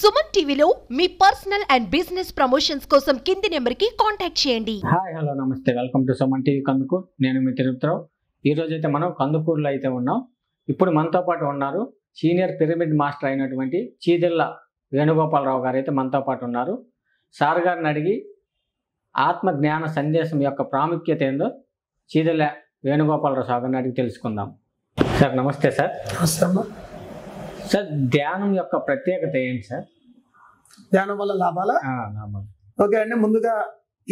సుమన్ టీవీలో మీ personal and business promotions కోసం కింది నెంబర్కి కాంటాక్ట్ చేయండి. హాయ్ హలో నమస్తే, welcome to Suman TV Kandukur. నేను మీ తిరుపతిరావు. ఈరోజు అయితే మనం కందుకూరులో అయితే ఉన్నాం. ఇప్పుడు మనతో పాటు ఉన్నారు సీనియర్ పిరమిడ్ మాస్టర్ అయినటువంటి చీదిళ్ళ వేణుగోపాలరావు గారు అయితే మనతో పాటు ఉన్నారు. సార్ గారిని అడిగి ఆత్మ జ్ఞాన సందేశం యొక్క ప్రాముఖ్యత ఏందో చీదిళ్ళ వేణుగోపాలరావు సార్ గారిని అడిగి తెలుసుకుందాం. సార్ నమస్తే సార్. సార్ ధ్యానం యొక్క ప్రత్యేకత ఏంటి సార్? ధ్యానం వల్ల లాభాలా? ఓకే అండి, ముందుగా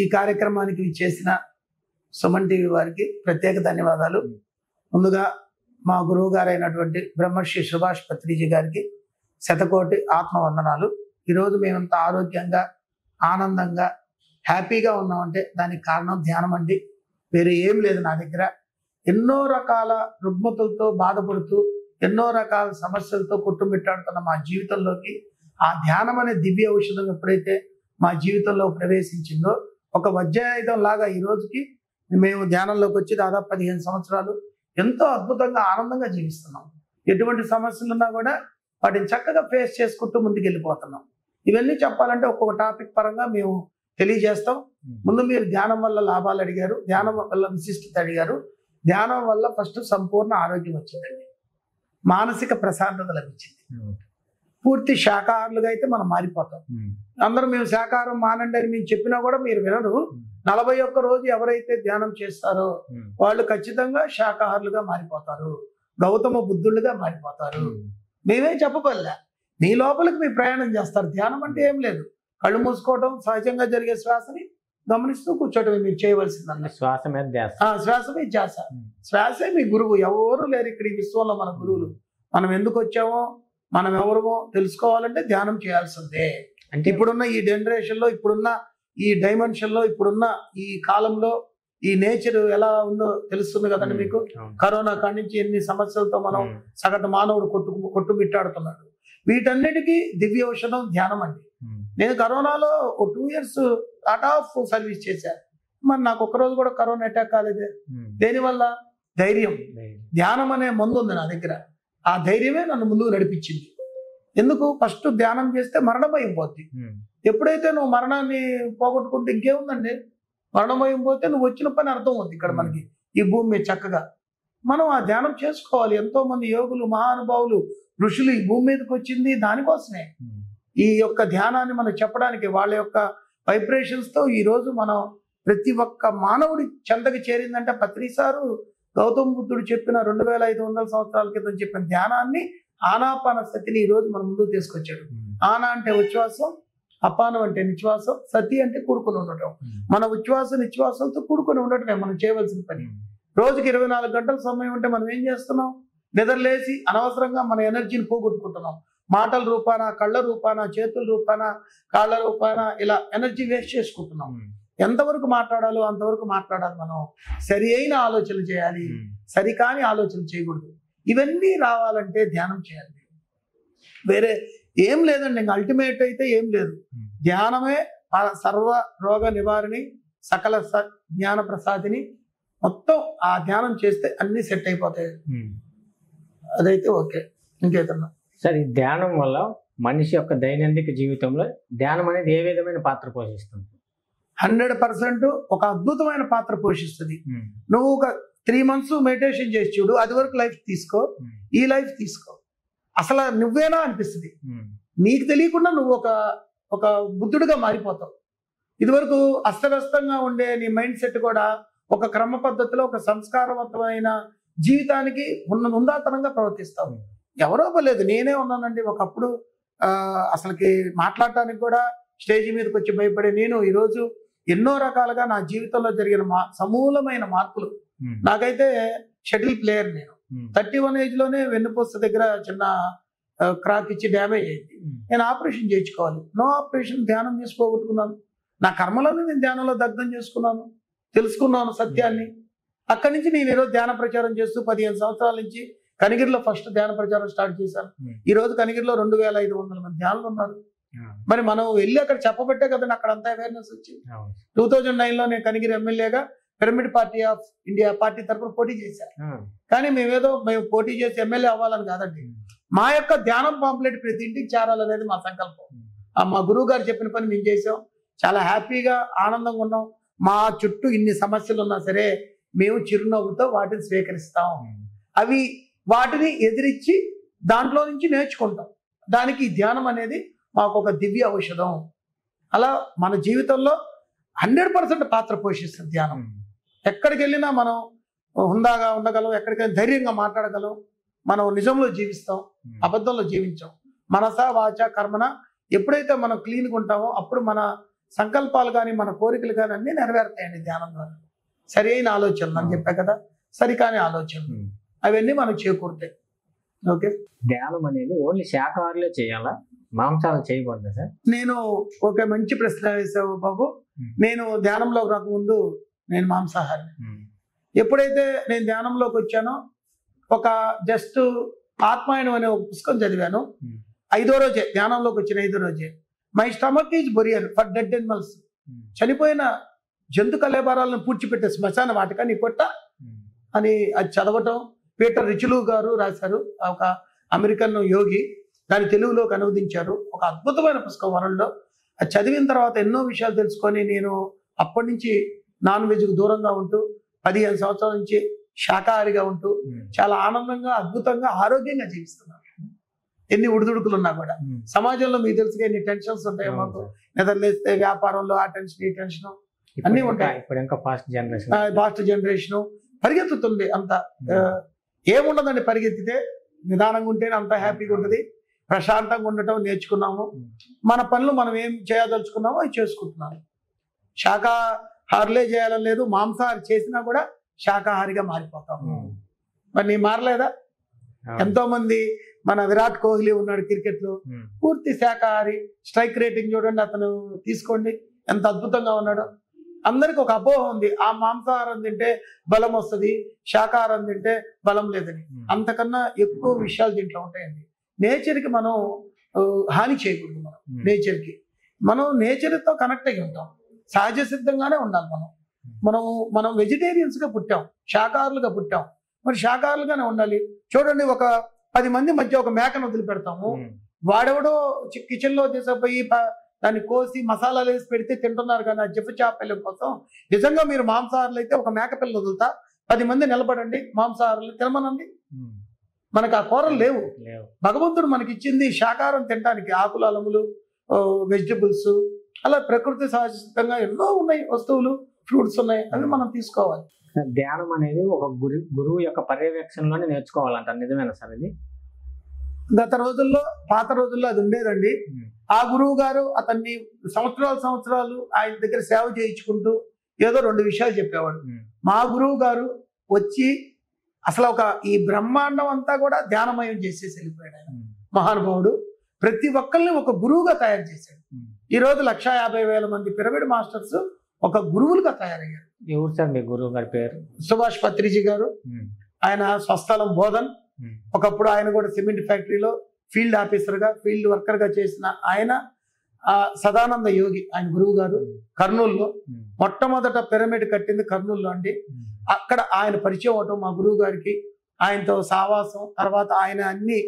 ఈ కార్యక్రమానికి చేసిన సుమన్ టీవీ వారికి ప్రత్యేక ధన్యవాదాలు. ముందుగా మా గురువు గారైనటువంటి బ్రహ్మర్షి సుభాష్ పత్రిజీ గారికి శతకోటి ఆత్మవందనాలు. ఈరోజు మేమంత ఆరోగ్యంగా ఆనందంగా హ్యాపీగా ఉన్నామంటే దానికి కారణం ధ్యానం అండి, వేరే ఏం లేదు. నా దగ్గర ఎన్నో రకాల రుగ్మతులతో బాధపడుతూ ఎన్నో రకాల సమస్యలతో కొట్టుమిట్టాడుతున్న మా జీవితంలోకి ఆ ధ్యానం అనే దివ్య ఔషధం ఎప్పుడైతే మా జీవితంలో ప్రవేశించిందో, ఒక వజ్రాయుధం లాగా ఈ రోజుకి మేము ధ్యానంలోకి వచ్చి దాదాపు 15 సంవత్సరాలు ఎంతో అద్భుతంగా ఆనందంగా జీవిస్తున్నాం. ఎటువంటి సమస్యలు ఉన్నా కూడా వాటిని చక్కగా ఫేస్ చేసుకుంటూ ముందుకు వెళ్ళిపోతున్నాం. ఇవన్నీ చెప్పాలంటే ఒక్కొక్క టాపిక్ పరంగా మేము తెలియజేస్తాం. ముందు మీరు ధ్యానం వల్ల లాభాలు అడిగారు, ధ్యానం వల్ల విశిష్టత అడిగారు. ధ్యానం వల్ల ఫస్ట్ సంపూర్ణ ఆరోగ్యం వచ్చిందండి, మానసిక ప్రశాంతత లభించింది. పూర్తి శాకాహారులుగా అయితే మనం మారిపోతాం. అందరూ మేము శాకాహారం మానండి అని మేము చెప్పినా కూడా మీరు వినరు. 41 రోజు ఎవరైతే ధ్యానం చేస్తారో వాళ్ళు ఖచ్చితంగా శాకాహారులుగా మారిపోతారు, గౌతమ బుద్ధులుగా మారిపోతారు. మేమే చెప్పబల్లా, మీ లోపలికి మీ ప్రయాణం చేస్తారు. ధ్యానం అంటే ఏం లేదు, కళ్ళు మూసుకోవడం, సహజంగా జరిగే శ్వాసని గమనిస్తూ కూర్చోటమే మీరు చేయవలసిందన్న. శ్వాస మీద ధ్యాస. శ్వాస మీద ధ్యాస. శ్వాసే మీ గురువు, ఎవరు లేరు ఇక్కడ ఈ విశ్వంలో మన గురువులు. మనం ఎందుకు వచ్చామో మనం ఎవరమో తెలుసుకోవాలంటే ధ్యానం చేయాల్సిందే. అంటే ఇప్పుడున్న ఈ జనరేషన్ లో, ఇప్పుడున్న ఈ డైమెన్షన్ లో, ఇప్పుడున్న ఈ కాలంలో ఈ నేచర్ ఎలా ఉందో తెలుస్తుంది కదండి మీకు. కరోనా కాడి నుంచి ఎన్ని సమస్యలతో మనం సగటు మానవుడు కొట్టుమిట్టాడుతున్నాడు. వీటన్నిటికీ దివ్య ఔషధం ధ్యానం అండి. నేను కరోనాలో 2 years అవుట్ ఆఫ్ సర్వీస్ చేశాను. మరి నాకు ఒక్కరోజు కూడా కరోనా అటాక్ కాలేదే. దేనివల్ల? ధైర్యం. ధ్యానం అనే మందు ఉంది నా దగ్గర. ఆ ధైర్యమే నన్ను ముందుకు నడిపించింది. ఎందుకు? ఫస్ట్ ధ్యానం చేస్తే మరణభయం పోద్ది. ఎప్పుడైతే నువ్వు మరణాన్ని పోగొట్టుకుంటే ఇంకేముందండి, మరణభయం పోతే నువ్వు వచ్చిన పని అర్థం అవుతుంది. ఇక్కడ మనకి ఈ భూమి మీద చక్కగా మనం ఆ ధ్యానం చేసుకోవాలి. ఎంతో మంది యోగులు, మహానుభావులు, ఋషులు ఈ భూమి మీదకి వచ్చింది దానికోసమే. ఈ యొక్క ధ్యానాన్ని మనం చెప్పడానికి, వాళ్ళ యొక్క వైబ్రేషన్స్ తో ఈ రోజు మనం ప్రతి ఒక్క మానవుడి చెంతకి చేరిందంటే పత్రిసారు గౌతమ బుద్ధుడు చెప్పిన 2500 సంవత్సరాల క్రితం చెప్పిన ధ్యానాన్ని, ఆనాపాన స్థితిని ఈ రోజు మన ముందుకు తీసుకొచ్చాడు. ఆనా అంటే ఉచ్ఛ్వాసం, అపానం అంటే నిశ్వాసం, సతి అంటే కూడుకుని ఉండటం. మన ఉచ్ఛ్వాస నిశ్వాసంతో కూడుకుని ఉండటమే మనం చేయవలసిన పని. రోజుకి 24 గంటల సమయం ఉంటే మనం ఏం చేస్తున్నాం? నిద్రలేసి అనవసరంగా మన ఎనర్జీని పోగొట్టుకుంటున్నాం. మాటల రూపాన, కళ్ళ రూపాన, చేతుల రూపాన, కాళ్ళ రూపాన ఇలా ఎనర్జీ వేస్ట్ చేసుకుంటున్నాం. ఎంతవరకు మాట్లాడాలో అంతవరకు మాట్లాడాలి. మనం సరి అయిన ఆలోచనలు చేయాలి, సరికాని ఆలోచనలు చేయకూడదు. ఇవన్నీ రావాలంటే ధ్యానం చేయాలి. వేరే ఏం లేదండి, ఇంకా అల్టిమేట్ అయితే ఏం లేదు. ధ్యానమే సర్వ రోగ నివారణి, సకల జ్ఞాన ప్రసాదిని. మొత్తం ఆ ధ్యానం చేస్తే అన్ని సెట్ అయిపోతాయి. అదైతే ఓకే. ఇంకేదన్నా సార్, ఈ ధ్యానం వల్ల మనిషి యొక్క దైనందిక జీవితంలో ధ్యానం అనేది ఏ విధమైన పాత్ర పోషిస్తుంది? 100% ఒక అద్భుతమైన పాత్ర పోషిస్తుంది. నువ్వు ఒక 3 months మెడిటేషన్ చేసి చూడు, అది వరకు లైఫ్ తీసుకో, ఈ లైఫ్ తీసుకో, అసలు నువ్వేనా అనిపిస్తుంది. నీకు తెలియకుండా నువ్వు ఒక బుద్ధుడిగా మారిపోతావు. ఇదివరకు అస్తవ్యస్తంగా ఉండే నీ మైండ్ సెట్ కూడా ఒక క్రమ పద్ధతిలో, ఒక సంస్కారవంతమైన జీవితానికి ఉందాతనంగా ప్రవర్తిస్తావు. ఎవరో లేదు, నేనే ఉన్నానండి. ఒకప్పుడు అసలుకి మాట్లాడటానికి కూడా స్టేజ్ మీదకి వచ్చి భయపడే నేను ఈరోజు ఎన్నో రకాలుగా నా జీవితంలో జరిగిన సమూలమైన మార్పులు. నాకైతే షటిల్ ప్లేయర్. నేను 31 ఏజ్ లోనే వెన్నుపూస దగ్గర చిన్న క్రాక్ ఇచ్చి డ్యామేజ్ అయింది. నేను ఆపరేషన్ చేయించుకోవాలి. నో ఆపరేషన్, ధ్యానం చేసి పోగొట్టుకున్నాను. నా కర్మలను నేను ధ్యానంలో దగ్ధం చేసుకున్నాను, తెలుసుకున్నాను సత్యాన్ని. అక్కడి నుంచి నేను ఈరోజు ధ్యాన ప్రచారం చేస్తూ 15 సంవత్సరాల నుంచి కనిగిరిలో ఫస్ట్ ధ్యాన ప్రచారం స్టార్ట్ చేశాను. ఈ రోజు కనిగిరిలో 2500 మంది ధ్యానులు ఉన్నారు. మరి మనం వెళ్ళి అక్కడ చెప్పబట్టే కదండి అక్కడ అంతా అవేర్నెస్ వచ్చింది. 2009లో నేను కనిగిరి ఎమ్మెల్యేగా pyramid party of India party తరఫున పోటీ చేశాను. కానీ మేము పోటీ చేసి ఎమ్మెల్యే అవ్వాలని కాదండి, మా యొక్క ధ్యానం పాంప్లెట్ ప్రతి ఇంటికి చేరాలనేది మా సంకల్పం. మా గురువు గారు చెప్పిన పని మేము చేసాం, చాలా హ్యాపీగా ఆనందంగా ఉన్నాం. మా చుట్టూ ఇన్ని సమస్యలు ఉన్నా సరే మేము చిరునవ్వుతో వాటిని స్వీకరిస్తాం. అవి వాటిని ఎదిరించి దాంట్లో నుంచి నేర్చుకుంటాం. దానికి ఈ ధ్యానం అనేది మాకు ఒక దివ్య ఔషధం. అలా మన జీవితంలో 100% పాత్ర పోషిస్తుంది ధ్యానం. ఎక్కడికి వెళ్ళినా మనం హుందాగా ఉండగలం, ఎక్కడికైనా ధైర్యంగా మాట్లాడగలం, మనం నిజంలో జీవిస్తాం, అబద్ధంలో జీవించాం. మనస వాచ కర్మన ఎప్పుడైతే మనం క్లీన్గా ఉంటామో అప్పుడు మన సంకల్పాలు కానీ మన కోరికలు కానీ అన్నీ నెరవేరుతాయండి ధ్యానం ద్వారా. సరి అయిన ఆలోచనలు అని చెప్పా కదా, సరికాని ఆలోచనలు అవన్నీ మనకు చేకూరుతాయి. ఓకే, ధ్యానం అనేది ఓన్లీ శాకాహారులే చేయాలా, మాంసాలు చేయకూడదు సార్? నేను ఒక మంచి ప్రశ్న వేసావు బాబు. నేను ధ్యానంలోకి రాకముందు నేను మాంసాహారిని. ఎప్పుడైతే నేను ధ్యానంలోకి వచ్చానో ఒక జస్ట్ ఆత్మాయనం అనే ఒక పుస్తకం చదివాను. 5వ రోజే ధ్యానంలోకి వచ్చిన 5వ రోజే my stomach is burial for dead animals. చనిపోయిన జంతు కళేబరాలను పూడ్చిపెట్టే శ్మశాన వాటిక నీ పొట్ట అని అది చదవటం. పీటర్ రిచులు గారు రాశారు, ఒక అమెరికన్ యోగి. దాన్ని తెలుగులోకి అనువదించారు. ఒక అద్భుతమైన పుస్తకం వరల్డ్లో. అది చదివిన తర్వాత ఎన్నో విషయాలు తెలుసుకొని నేను అప్పటి నుంచి నాన్ వెజ్కు దూరంగా ఉంటూ 15 సంవత్సరాల నుంచి శాకాహారిగా ఉంటూ చాలా ఆనందంగా, అద్భుతంగా, ఆరోగ్యంగా జీవిస్తున్నాను. ఎన్ని ఉడుదుడుకులు ఉన్నా కూడా సమాజంలో మీకు తెలుసుగా ఎన్ని టెన్షన్స్ ఉంటాయో మాకు. నిద్రలేస్తే వ్యాపారంలో ఆ టెన్షన్, ఈ టెన్షన్ అన్నీ ఉంటాయి. ఫాస్ట్ జనరేషన్ పరిగెత్తుతుంది అంత. ఏముండదండి, పరిగెత్తితే నిదానంగా ఉంటేనే అంత హ్యాపీగా ఉంటుంది. ప్రశాంతంగా ఉండటం నేర్చుకున్నాము. మన పనులు మనం ఏం చేయదలుచుకున్నామో అవి చేసుకుంటున్నాము. శాకాహారులే చేయాలని లేదు, మాంసాహారి చేసినా కూడా శాకాహారిగా మారిపోతాము. మరి నీ మారలేదా? ఎంతో మంది, మన విరాట్ కోహ్లీ ఉన్నాడు క్రికెట్లో, పూర్తి శాకాహారి. స్ట్రైక్ రేటింగ్ చూడండి, అతను తీసుకోండి ఎంత అద్భుతంగా ఉన్నాడో. అందరికి ఒక అపోహ ఉంది, ఆ మాంసాహారం తింటే బలం వస్తుంది, శాకాహారం తింటే బలం లేదని. అంతకన్నా ఎక్కువ విషయాలు దీంట్లో ఉంటాయండి. నేచర్కి మనం హాని చేయకూడదు. మనం మనం నేచర్తో కనెక్ట్ అయ్యి ఉంటాం. సహజ సిద్ధంగానే ఉండాలి. మనం వెజిటేరియన్స్గా పుట్టాం, శాకాహారులుగా పుట్టాం. మరి శాకాహారులుగానే ఉండాలి. చూడండి, ఒక 10 మంది మధ్య ఒక మేకను వదిలిపెడతాము. వాడెవడో కిచెన్లో తీసుకుపోయి దాన్ని కోసి మసాలాలు వేసి పెడితే తింటున్నారు. కానీ ఆ జిఫ్ చేపల కోసం నిజంగా మీరు మాంసాహారులు అయితే ఒక మేక పిల్ల వదులుతా 10 మంది నిలబడండి, మాంసాహారులు తినమనండి. మనకు ఆ కూరలు లేవు. భగవంతుడు మనకి ఇచ్చింది శాకాహారం తినడానికి, ఆకులు, అలములు, వెజిటబుల్స్, అలా ప్రకృతి సహజంగా ఎన్నో ఉన్నాయి వస్తువులు, ఫ్రూట్స్ ఉన్నాయి. అవి మనం తీసుకోవాలి. ధ్యానం అనేది ఒక గురువు యొక్క పర్యవేక్షణలోనే నేర్చుకోవాలంట, నిజమేనా సార్ ఇది? గత రోజుల్లో, పాత రోజుల్లో అది ఉండేదండి. ఆ గురువు గారు అతన్ని సంవత్సరాలు ఆయన దగ్గర సేవ చేయించుకుంటూ ఏదో 2 విషయాలు చెప్పేవాడు. మా గురువు గారు వచ్చి అసలు ఈ బ్రహ్మాండం అంతా కూడా ధ్యానమయం చేసేసి వెళ్ళిపోయాడు ఆయన. మహానుభావుడు ప్రతి ఒక్కరిని ఒక గురువుగా తయారు చేశాడు. ఈరోజు 150,000 మంది పిరమిడ్ మాస్టర్స్ ఒక గురువులుగా తయారయ్యారు. ఎవరు సార్ మీ గురువు గారి పేరు? సుభాష్ పత్రిజీ గారు. ఆయన స్వస్థలం బోధన్. ఒకప్పుడు ఆయన కూడా సిమెంట్ ఫ్యాక్టరీలో ఫీల్డ్ ఆఫీసర్గా, ఫీల్డ్ వర్కర్గా చేసిన ఆయన. సదానంద యోగి ఆయన గురువు గారు, కర్నూలులో. మొట్టమొదట పిరమిడ్ కట్టింది కర్నూలులో అండి. అక్కడ ఆయన పరిచయం అవటం మా గురువు గారికి, ఆయనతో సావాసం, తర్వాత ఆయన అన్ని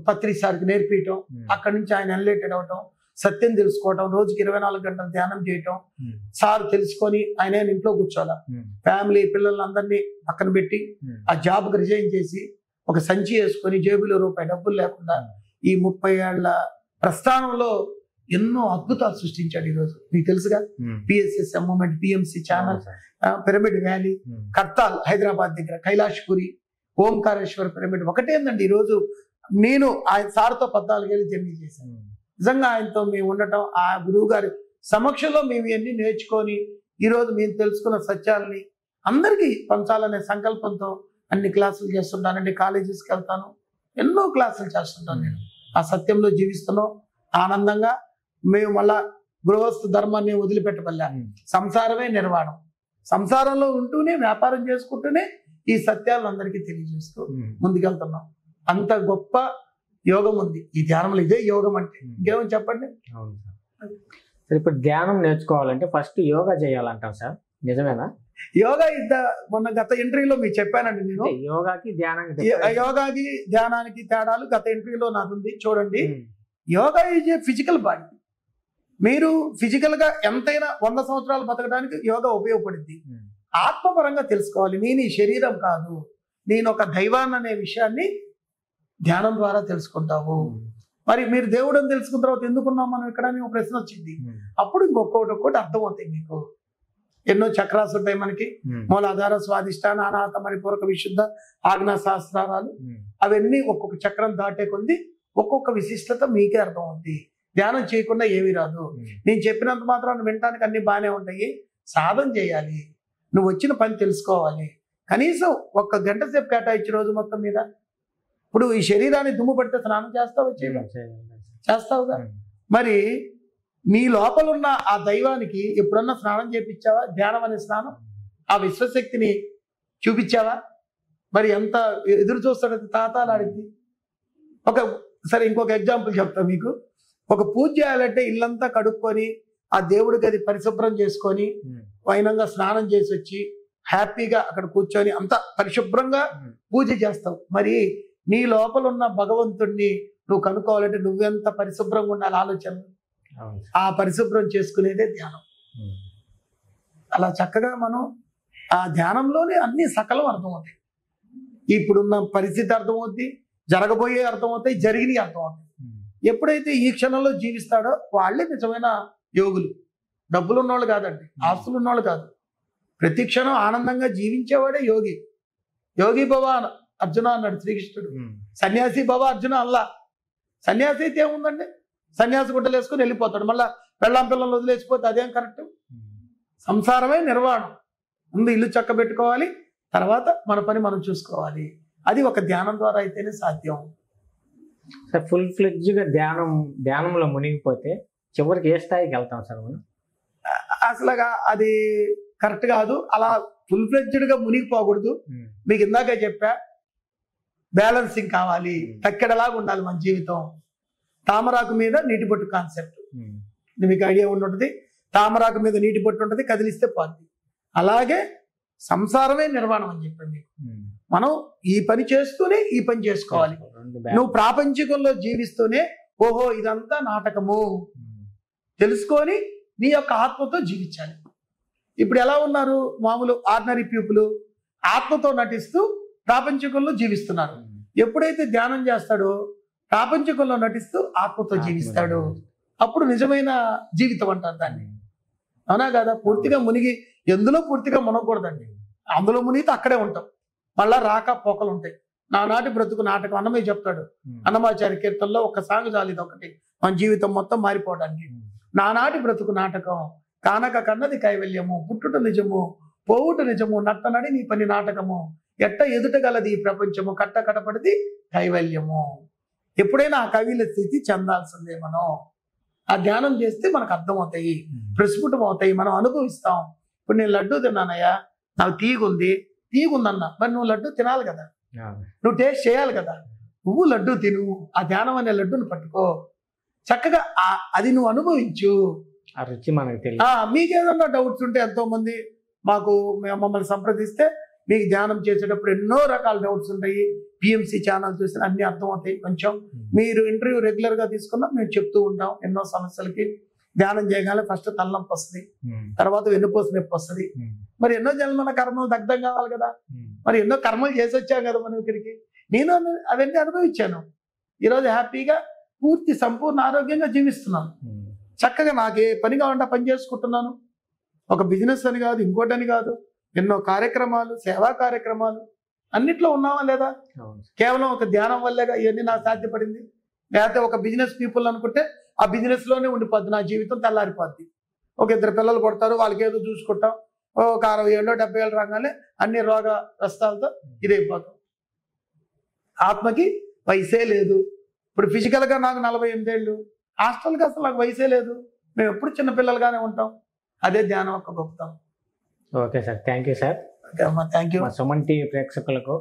పత్రి సార్కి నేర్పించడం, అక్కడి నుంచి ఆయన ఎన్లేటెడ్ అవటం, సత్యం తెలుసుకోవటం, రోజుకి 24 గంటలు ధ్యానం చేయటం. సార్ తెలుసుకొని ఆయన ఇంట్లో కూర్చోాలా, ఫ్యామిలీ పిల్లలందరినీ పక్కన పెట్టి ఆ జాబ్కి రిజైన్ చేసి ఒక సంచి వేసుకొని జేబులో రూపాయి డబ్బులు లేకుండా ఈ 30 ఏళ్ల ప్రస్థానంలో ఎన్నో అద్భుతాలు సృష్టించాడు. ఈరోజు మీకు తెలుసుగా, PSSM moment, PMC channel, pyramid valley, Kadthal Hyderabad దగ్గర, కైలాష్పురి, ఓంకారేశ్వర పిరమిడ్. ఒకటేందండి, ఈరోజు నేను ఆయన సార్తో 14 ఏళ్ళు జర్నీ చేశాను. నిజంగా ఆయనతో మేము ఉండటం, ఆ గురువు గారి సమక్షంలో మేము ఇవన్నీ నేర్చుకొని ఈరోజు మేము తెలుసుకున్న సత్యాలని అందరికీ పంచాలనే సంకల్పంతో అన్ని క్లాసులు చేస్తుంటానండి. కాలేజెస్కి వెళ్తాను, ఎన్నో క్లాసులు చేస్తుంటాను. నేను ఆ సత్యంలో జీవిస్తున్నాం ఆనందంగా. మేము మళ్ళా గృహస్థ ధర్మాన్ని వదిలిపెట్టబల్లా. సంసారమే నిర్వాణం. సంసారంలో ఉంటూనే, వ్యాపారం చేసుకుంటూనే ఈ సత్యాలను అందరికీ తెలియజేస్తూ ముందుకెళ్తున్నాం. అంత గొప్ప యోగం ఉంది ఈ ధ్యానంలో. ఇదే యోగం అంటే, ఇంకేమని చెప్పండి. అవును సార్. ఇప్పుడు ధ్యానం నేర్చుకోవాలంటే ఫస్ట్ యోగా చేయాలంటాం సార్, నిజమేనా? యోగా మొన్న గత ఎంట్రీలో మీకు చెప్పానండి నేను. అంటే యోగాకి ధ్యానానికి యోగాకి ధ్యానానికి తేడాలు గత ఎంట్రీలో నాది ఉంది చూడండి. Yoga is a physical body. మీరు ఫిజికల్ గా ఎంతైనా 100 సంవత్సరాలు బతకడానికి యోగా ఉపయోగపడుద్ది. ఆత్మపరంగా తెలుసుకోవాలి. నేను ఈ శరీరం కాదు, నేను ఒక దైవాన్ని అనే విషయాన్ని ధ్యానం ద్వారా తెలుసుకుంటావు. మరి మీరు దేవుడు అని తెలుసుకున్న తర్వాత ఎందుకున్నాం మనం ఇక్కడ అని ఒక ప్రశ్న వచ్చింది. అప్పుడు ఒక్కొక్కటి అర్థమవుతాయి మీకు. ఎన్నో చక్రాలు ఉంటాయి మనకి, మూలాధార, స్వాదిష్టాన, అనాహత, మణిపూరక, విశుద్ధ, ఆజ్ఞా శాస్త్రాలు. అవన్నీ ఒక్కొక్క చక్రం దాటే కొద్ది ఒక్కొక్క విశిష్టత మీకే అర్థమవుతుంది. ధ్యానం చేయకుండా ఏమీ రాదు. నేను చెప్పినంత మాత్రం వినటానికి అన్ని బాగానే ఉంటాయి. సాధన చేయాలి, నువ్వు వచ్చిన పని తెలుసుకోవాలి. కనీసం 1 గంట సేపు కేటాయించి రోజు మొత్తం మీద. ఇప్పుడు ఈ శరీరాన్ని దుమ్ము పడితే స్నానం చేస్తావు, చేస్తావుగా. మరి నీ లోపల ఉన్న ఆ దైవానికి ఎప్పుడన్నా స్నానం చేపించావా? ధ్యానం అనే స్నానం, ఆ విశ్వశక్తిని చూపించావా? మరి ఎంత ఎదురు చూస్తాడది, తాతాలాడింది. సరే ఇంకొక ఎగ్జాంపుల్ చెప్తా మీకు. ఒక పూజ చేయాలంటే ఇల్లంతా కడుక్కొని ఆ దేవుడికి అది పరిశుభ్రం చేసుకొని వైనంగా స్నానం చేసి వచ్చి హ్యాపీగా అక్కడ కూర్చొని అంత పరిశుభ్రంగా పూజ చేస్తావు. మరి నీ లోపల ఉన్న భగవంతుడిని నువ్వు కనుక్కోవాలంటే నువ్వెంత పరిశుభ్రంగా ఉండాలి ఆలోచన. ఆ పరిశుభ్రం చేసుకునేదే ధ్యానం. అలా చక్కగా మనం ఆ ధ్యానంలోనే అన్ని సకలం అర్థమవుతాయి. ఇప్పుడున్న పరిస్థితి అర్థమవుద్ది, జరగబోయే అర్థమవుతాయి, జరిగినవి అర్థమవుతాయి. ఎప్పుడైతే ఈ క్షణంలో జీవిస్తాడో వాళ్ళే నిజమైన యోగులు. డబ్బులు ఉన్నవాళ్ళు కాదండి, ఆస్తులు ఉన్నవాళ్ళు కాదు. ప్రతి క్షణం ఆనందంగా జీవించేవాడే యోగి. యోగి భవ అర్జున అన్నాడు శ్రీకృష్ణుడు. సన్యాసి భవ అర్జున అల్లా. సన్యాసి అయితే ఏముందండి, సన్యాసి గుడ్డలు వేసుకుని వెళ్ళిపోతాడు. మళ్ళీ పెళ్ళాం పిల్లలు వదిలేసిపోతే అదేం కరెక్ట్? సంసారమే నిర్వాణం. ముందు ఇల్లు చక్క పెట్టుకోవాలి, తర్వాత మన పని మనం చూసుకోవాలి. అది ఒక ధ్యానం ద్వారా అయితేనే సాధ్యం. సార్ ఫుల్ ఫ్లెడ్జ్గా ధ్యానంలో మునిగిపోతే చివరికి ఏ స్థాయికి వెళ్తాం సార్ మనం? అసలుగా అది కరెక్ట్ కాదు. అలా ఫుల్ ఫ్లెడ్జ్డ్గా మునిగిపోకూడదు. మీకు ఇందాక చెప్పా, బ్యాలెన్సింగ్ కావాలి. తక్కెడలాగా ఉండాలి మన జీవితం. తామరాకు మీద నీటి బొట్టు కాన్సెప్ట్ మీకు ఐడియా ఉంటుంది. తామరాకు మీద నీటి బొట్టు ఉంటుంది, కదిలిస్తే పోద్ది. అలాగే సంసారమే నిర్వాణం అని చెప్పండి. మనం ఈ పని చేస్తూనే ఈ పని చేసుకోవాలి. నువ్వు ప్రాపంచికంలో జీవిస్తూనే ఓహో ఇదంతా నాటకము తెలుసుకొని నీ యొక్క ఆత్మతో జీవించాలి. ఇప్పుడు ఎలా ఉన్నారు మామూలు ఆర్డినరీ పీపుల్, ఆత్మతో నటిస్తూ ప్రాపంచికంలో జీవిస్తున్నారు. ఎప్పుడైతే ధ్యానం చేస్తాడో ప్రాపంచికంలో నటిస్తూ ఆత్మతో జీవిస్తాడు. అప్పుడు నిజమైన జీవితం అంటారు దాన్ని. అవునా కదా? పూర్తిగా మునిగి ఎందులో పూర్తిగా మునగకూడదండి. అందులో మునిగితే అక్కడే ఉంటాం. మళ్ళా రాక పోకలు ఉంటాయి. నానాటి బ్రతుకు నాటకం అన్నమయ్య చెప్తాడు. అన్నమాచార్య కీర్తనలో ఒక సాంగ్ చాలిది ఒకటి మన జీవితం మొత్తం మారిపోవడానికి. నానాటి బ్రతుకు నాటకం కానక కన్నది కైవల్యము, పుట్టుట నిజము పోవుట నిజము, నట్టనడి నీ పని నాటకము, ఎట్ట ఎదుటగలది ఈ ప్రపంచము, కట్ట కటపడిది కైవల్యము. ఎప్పుడైనా ఆ కవిల స్థితి చెందాల్సిందే. మనం ఆ ధ్యానం చేస్తే మనకు అర్థమవుతాయి, ప్రస్ఫుటం అవుతాయి, మనం అనుభవిస్తాం. ఇప్పుడు నేను లడ్డూ తిన్నానయ్యా, నాకు తీగుందన్నా, మరి నువ్వు లడ్డు తినాలి కదా, నువ్వు టేస్ట్ చేయాలి కదా. నువ్వు లడ్డు తిను, ఆ ధ్యానం అనే లడ్డును పట్టుకో, చక్కగా అది నువ్వు అనుభవించు. ఆ రుచి మనకు తెలియదు. మీకేదన్నా డౌట్స్ ఉంటే ఎంతో మంది మమ్మల్ని సంప్రదిస్తే మీకు ధ్యానం చేసేటప్పుడు ఎన్నో రకాల డౌట్స్ ఉంటాయి. పిఎంసి ఛానల్ చూసిన అన్ని అర్థమవుతాయి. కొంచెం మీరు ఇంటర్వ్యూ రెగ్యులర్ గా తీసుకున్నా మేము చెప్తూ ఉంటాం. ఎన్నో సమస్యలకి ధ్యానం చేయగానే ఫస్ట్ తలనొప్పి వస్తుంది, తర్వాత వెన్నుపూస నొప్పి వస్తుంది. మరి ఎన్నో జన్మల కర్మలు దగ్ధం కావాలి కదా. మరి ఎన్నో కర్మలు చేసి వచ్చాం కదా మనం ఇక్కడికి. నేను అవన్నీ అనుభవించాను. ఈరోజు హ్యాపీగా పూర్తి సంపూర్ణ ఆరోగ్యంగా జీవిస్తున్నాను. చక్కగా నాకు ఏ పని కావాలంటే పని చేసుకుంటున్నాను. ఒక బిజినెస్ అని కాదు, ఇంకోటని కాదు, ఎన్నో కార్యక్రమాలు, సేవా కార్యక్రమాలు అన్నిట్లో ఉన్నావా లేదా? కేవలం ఒక ధ్యానం వల్లేగా ఇవన్నీ నాకు సాధ్యపడింది. లేకపోతే ఒక బిజినెస్ పీపుల్ అనుకుంటే ఆ బిజినెస్ లోనే ఉండిపోద్ది నా జీవితం, తెల్లారిపోద్ది. ఒక 2 పిల్లలు పుడతారు, వాళ్ళకి ఏదో చూసుకుంటాం, ఒక 60 ఏళ్ళు 70 ఏళ్ళు రాగానే అన్ని రోగ ప్రస్తాలతో ఇదైపోతాం. ఆత్మకి వయసే లేదు. ఇప్పుడు ఫిజికల్ గా నాకు 48 ఏళ్ళు, హాస్టల్కి అసలు నాకు వయసే లేదు. మేము ఎప్పుడు చిన్నపిల్లలుగానే ఉంటాం. అదే ధ్యానం యొక్క గొప్పతనం. Okay sir, thank you sir. Okay అమ్మా, థ్యాంక్ యూ. మా సుమన్ టీవీ ప్రేక్షకులకు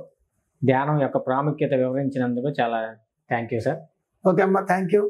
ధ్యానం యొక్క ప్రాముఖ్యత వివరించినందుకు చాలా థ్యాంక్ యూ సార్. ఓకే అమ్మా, థ్యాంక్ యూ.